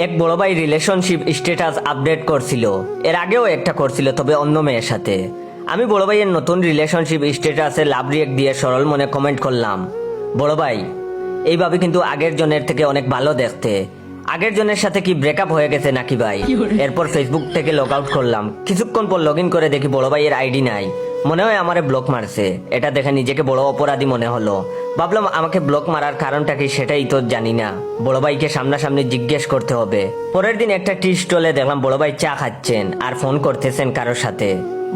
এক বড় ভাই রিলেশনশিপ স্ট্যাটাস আপডেট করছিল। এর আগেও একটা করছিল, তবে অন্য মেয়ের সাথে। আমি বড় ভাইয়ের নতুন রিলেশনশিপ স্ট্যাটাসে লাভ রিয়েক্ট দিয়ে সরল মনে কমেন্ট করলাম, বড় ভাই এইভাবে কিন্তু আগের জনের থেকে অনেক ভালো দেখতে। আগের জনের সাথে কি ব্রেকআপ হয়ে গেছে নাকি ভাই? এরপর ফেসবুক থেকে লগ আউট করলাম। কিছুক্ষণ পর লগ ইন করে দেখি বড় ভাইয়ের আইডি নাই। মনে হয় আমারে ব্লক মারছে। এটা দেখে নিজেকে বড় অপরাধী মনে হলো। ভাবলাম আমাকে ব্লক মারার কারণটা কি সেটাই তো জানি না। বড় ভাইকে সামনাসামনি জিজ্ঞেস করতে হবে। পরের দিন একটা টি স্টলে দেখলাম বড় ভাই চা খাচ্ছেন আর ফোন করতেছেন কারোর সাথে।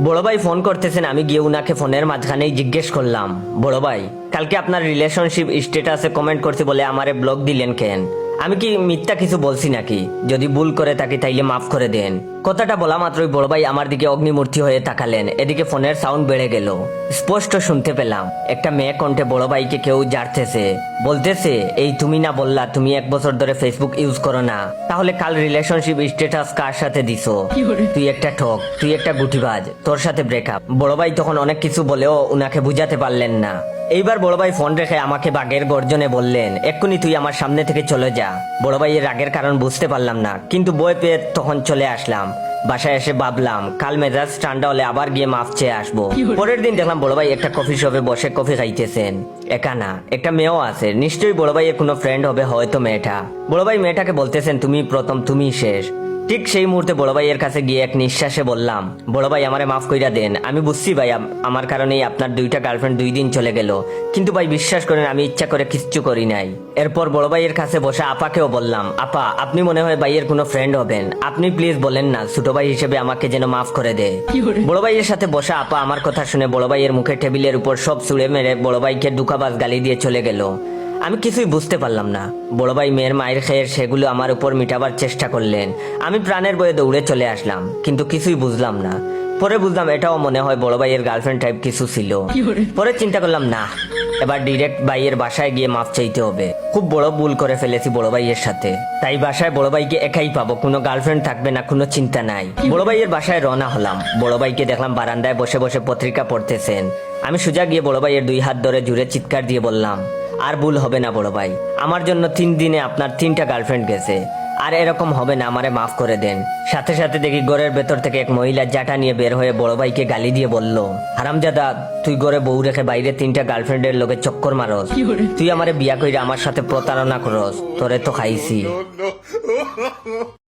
বড় ভাই ফোন করতেছেন, আমি গিয়ে উনাকে ফোনের মাঝখানেই জিজ্ঞেস করলাম, বড় ভাই কালকে আপনার রিলেশনশিপ স্ট্যাটাসে কমেন্ট করতে বলে আমারে ব্লক দিলেন কেন? আমি কি মিথ্যা কিছু বলছি নাকি? যদি ভুল করে থাকি তাইলে মাফ করে দেন। কথাটা বলা মাত্রই বড় ভাই আমার দিকে অগ্নিমূর্তি হয়ে তাকালেন। এদিকে ফোনের সাউন্ড বেড়ে গেল। স্পষ্ট শুনতে পেলাম একটা মেয়ে কণ্ঠে বড় ভাইকে কেউ জারতেছে, বলতেছে, এই তুমি না বললা তুমি 1 বছর ধরে ফেসবুক ইউজ করো না, তাহলে কাল রিলেশনশিপ স্ট্যাটাস কার সাথে দিছো? তুই একটা ঠক, তুই একটা গুটিবাজ, তোর সাথে ব্রেকআপ। বড় ভাই তখন অনেক কিছু বলেও উনাকে বুঝাতে পারলেন না। এইবার বড় ভাই ফোন রেখে আমাকে বাঘের গর্জনে বললেন, এক্ষুনি তুই আমার সামনে থেকে চলে যা। বড় ভাইয়ের রাগের কারণ বুঝতে পারলাম না, কিন্তু বই পেয়ে তখন চলে আসলাম। বাসায় এসে ভাবলাম কাল মেজাজ ঠান্ডা হলে আবার গিয়ে মাফ চেয়ে আসবো। পরের দিন দেখলাম বড় ভাই একটা কফি শপে বসে কফি খাইতেছেন। একা না, একটা মেয়েও আছে। নিশ্চয়ই বড় ভাইয়ের কোনো ফ্রেন্ড হবে হয়তো মেয়েটা। বড় ভাই মেয়েটাকে বলতেছেন, তুমি প্রথম, তুমি শেষ। ঠিক সেই মুহূর্তে বড় ভাইয়ের কাছে গিয়ে এক নিঃশ্বাসে বললাম, বড় ভাই আমারে মাফ কইরা দেন। আমি বুঝছি ভাই আমার কারণেই আপনার 2টা গার্লফ্রেন্ড 2 দিন চলে গেল, কিন্তু ভাই বিশ্বাস করেন আমি ইচ্ছা করে কিচ্ছু করি নাই। এরপর বড় ভাইয়ের কাছে বসে আপাকেও বললাম, আপা আপনি মনে হয় ভাইয়ের কোনো ফ্রেন্ড হবেন, আপনি প্লিজ বলেন না ছোট ভাই হিসেবে আমাকে যেন মাফ করে দেয়। বড় ভাইয়ের সাথে বসা আপা আমার কথা শুনে বড় ভাইয়ের মুখে টেবিলের উপর সব ছুঁড়ে মেরে বড় ভাইকে দুকাবাজ গালি দিয়ে চলে গেল। আমি কিছুই বুঝতে পারলাম না। বড় ভাই মেয়ের মায়ের খেয়ে সেগুলো আমার উপর মিটাবার চেষ্টা করলেন। আমি প্রাণের বয়ে দৌড়ে চলে আসলাম, কিন্তু কিছুই বুঝলাম না। পরে বুঝলাম এটাও মনে হয় বড় ভাইয়ের গার্লফ্রেন্ড টাইপ কিছু ছিল। পরে চিন্তা করলাম, না, এবার ডিরেক্ট ভাইয়ের বাসায় গিয়ে মাফ চাইতে হবে। খুব বড় ভুল করে ফেলেছি বড় ভাইয়ের সাথে। তাই বাসায় বড় ভাইকে একাই পাবো, কোনো গার্লফ্রেন্ড থাকবে না, কোনো চিন্তা নাই। বড় ভাইয়ের বাসায় রওনা হলাম। বড় ভাইকে দেখলাম বারান্দায় বসে বসে পত্রিকা পড়তেছেন। আমি সোজা গিয়ে বড় ভাইয়ের 2 হাত ধরে জুড়ে চিৎকার দিয়ে বললাম, আর ভুল হবে না বড় ভাই, আমার জন্য 3 দিনে আপনার 3টা গার্লফ্রেন্ড গেছে, আর এরকম হবে না, আমারে মাফ করে দেন। সাথে সাথে দেখি ঘরের ভেতর থেকে এক মহিলা জাটা নিয়ে বের হয়ে বড় ভাইকে গালি দিয়ে বলল, হারামজাদা, তুই ঘরে বউ রেখে বাইরে 3টা গার্লফ্রেন্ডের লোকে চক্কর মারস, তুই আমারে বিয়া কইরা আমার সাথে প্রতারণা করস, তোরে তো খাইছি।